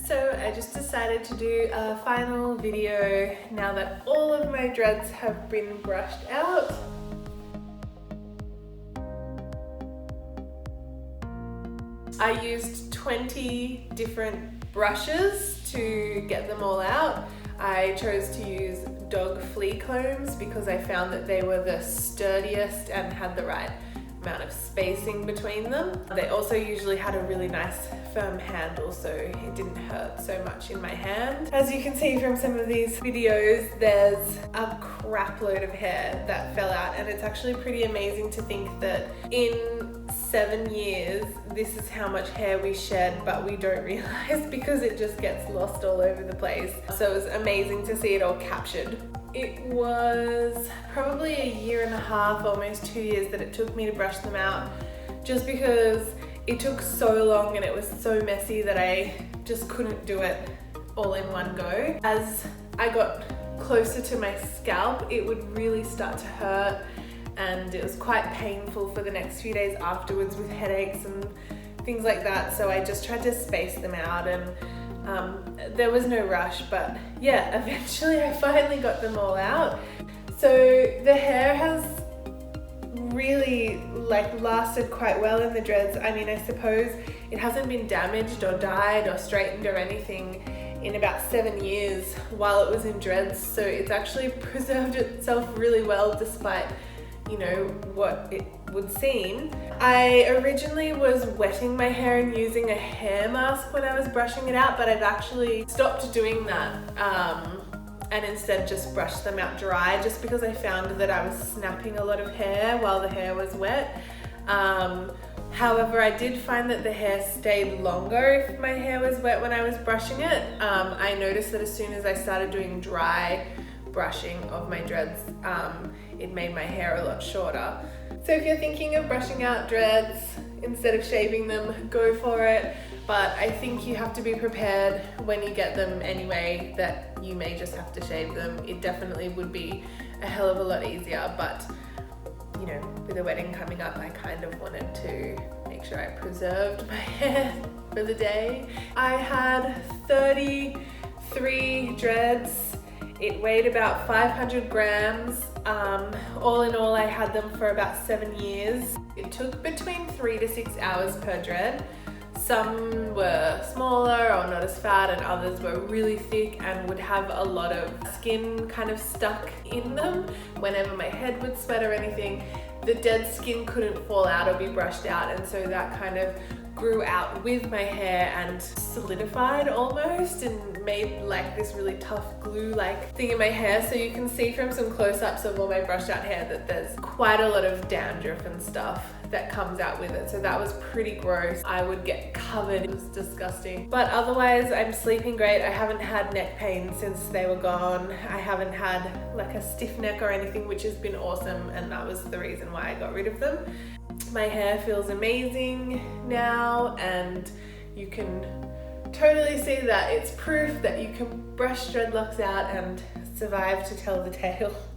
So I just decided to do a final video now that all of my dreads have been brushed out. I used 20 different brushes to get them all out. I chose to use dog flea combs because I found that they were the sturdiest and had the right amount of spacing between them. They also usually had a really nice firm handle, so it didn't hurt so much in my hand. As you can see from some of these videos, there's a crap load of hair that fell out, and it's actually pretty amazing to think that in 7 years this is how much hair we shed, but we don't realize because it just gets lost all over the place. So it was amazing to see it all captured. It was probably a year and a half, almost 2 years, that it took me to brush them out, just because it took so long and it was so messy that I just couldn't do it all in one go. As I got closer to my scalp, it would really start to hurt, and it was quite painful for the next few days afterwards with headaches and things like that. So I just tried to space them out, and there was no rush, but yeah, eventually I finally got them all out. So the hair has really lasted quite well in the dreads. I mean, I suppose it hasn't been damaged or dyed or straightened or anything in about 7 years while it was in dreads. So it's actually preserved itself really well despite, you know, what it would seem. I originally was wetting my hair and using a hair mask when I was brushing it out, but I've actually stopped doing that and instead just brushed them out dry, just because I found that I was snapping a lot of hair while the hair was wet. However, I did find that the hair stayed longer if my hair was wet when I was brushing it. I noticed that as soon as I started doing dry brushing of my dreads, it made my hair a lot shorter. So if you're thinking of brushing out dreads instead of shaving them, go for it. But I think you have to be prepared when you get them anyway that you may just have to shave them. It definitely would be a hell of a lot easier, but you know, with a wedding coming up, I kind of wanted to make sure I preserved my hair for the day. I had 33 dreads. It weighed about 500 grams. All in all, I had them for about 7 years. It took between 3 to 6 hours per dread. Some were smaller or not as fat, and others were really thick and would have a lot of skin kind of stuck in them. Whenever my head would sweat or anything, the dead skin couldn't fall out or be brushed out, and so that kind of grew out with my hair and solidified almost and made like this really tough glue-like thing in my hair. So you can see from some close-ups of all my brushed out hair that there's quite a lot of dandruff and stuff that comes out with it. So that was pretty gross. I would get covered. It was disgusting. But otherwise, I'm sleeping great. I haven't had neck pain since they were gone. I haven't had like a stiff neck or anything, which has been awesome, and that was the reason why I got rid of them. My hair feels amazing now, and you can totally see that it's proof that you can brush dreadlocks out and survive to tell the tale.